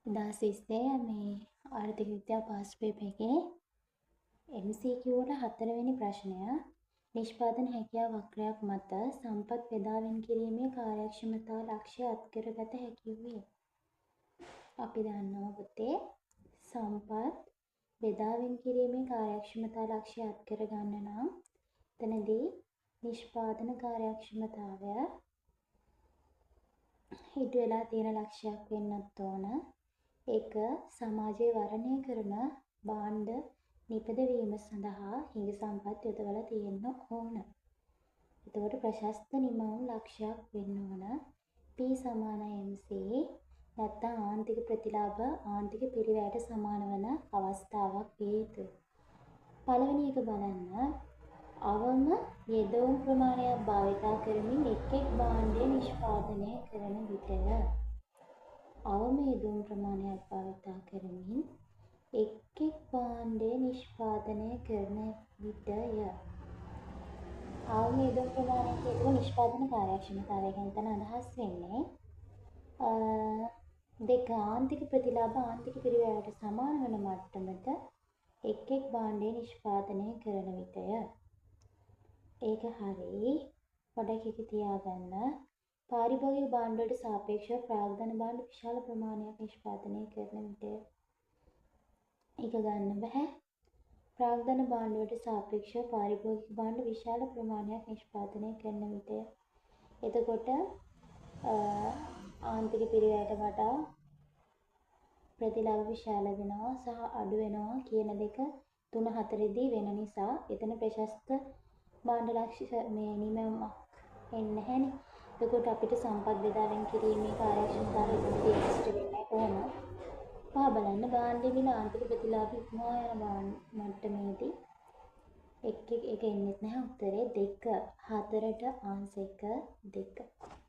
2020 මේ ආර්ථික විද්‍යා පාස් පේපර් එකේ MCQ වල 4 වෙනි ප්‍රශ්නය නිෂ්පාදන හැකියාව වක්‍රයක් මත සම්පත් බෙදාවෙන් කිරීමේ කාර්යක්ෂමතා ලක්ෂ්‍ය අත්කරගත හැකි වේ. අපි දන්නවා පුතේ සම්පත් බෙදාවෙන් කිරීමේ කාර්යක්ෂමතා ලක්ෂ්‍ය අත්කර ගන්න නම් එතනදී නිෂ්පාදන කාර්යක්ෂමතාවය හිට වෙලා තියෙන ලක්ෂයක් වෙන්නත් ඕන. ඒක සමාජයේ වර්ණය කරන භාණ්ඩ නිපදවීම සඳහා හිඟ සම්පත් යොදවලා තියෙන්න ඕන. එතකොට ප්‍රශස්ත නිමවුම් ලක්ෂයක් වෙන්න ඕන. P සමාන MC නැත්නම් ආන්තික ප්‍රතිලාභ ආන්තික පිරිවැයට සමාන වන අවස්ථාවක් විය යුතුයි. පළවෙනි එක බලන්න. අවම යෙදවුම් ප්‍රමාණයක් භාවිතා කරමින් එක් භාණ්ඩය නිෂ්පාදනය කරන විටය. අවම යෙදවුම් ප්‍රමාණයක් භාවිතා කරමින් එක් භාණ්ඩය නිෂ්පාදනය කරන විටය. අවම යෙදවුම් ප්‍රමාණයක් කියනකොට නිෂ්පාදන කාර්යක්ෂමතාවය ගැන තමයි අදහස් වෙන්නේ. දෙක ආන්තික ප්‍රතිලාභ ආන්තික පිරිවැයට සමාන වන මට්ටමට එක් භාණ්ඩය නිෂ්පාදනය කරන විටය. ඒක හරි. පොඩක් එක තියාගන්න. පාරිභෝගික භාණ්ඩ වලට සාපේක්ෂව ප්‍රාග්ධන භාණ්ඩ විශාල ප්‍රමාණයක් නිෂ්පාදනය කරන විට ඒක ගන්න බෑ. ප්‍රාග්ධන භාණ්ඩ වලට සාපේක්ෂව පාරිභෝගික භාණ්ඩ විශාල ප්‍රමාණයක් නිෂ්පාදනය කරන විට එතකොට ආන්තික පිරිවැයට වඩා ප්‍රතිලාභ විශාල වෙනවා සහ අඩු වෙනවා කියන දෙක 3-4 දී වෙන නිසා එතන ප්‍රශස්ත භාණ්ඩ ලක්ෂ්‍ය මේ නිමවුමක් එන්නේ නැහැනේ. එතකොට අපිට සම්පත් බෙදාවෙන් කිරීමේ කාර්යක්ෂමතාවය ඉදිරියට ඉස්ට වෙන්නේ කොහොමද? පහ බලන්න භාණ්ඩයේ වින ආන්තික ප්‍රතිලාභ ඉක්මවා යන මට්ටමේදී එක එන්නේ නැහැ උත්තරේ 2 4ට අංශ 1 2.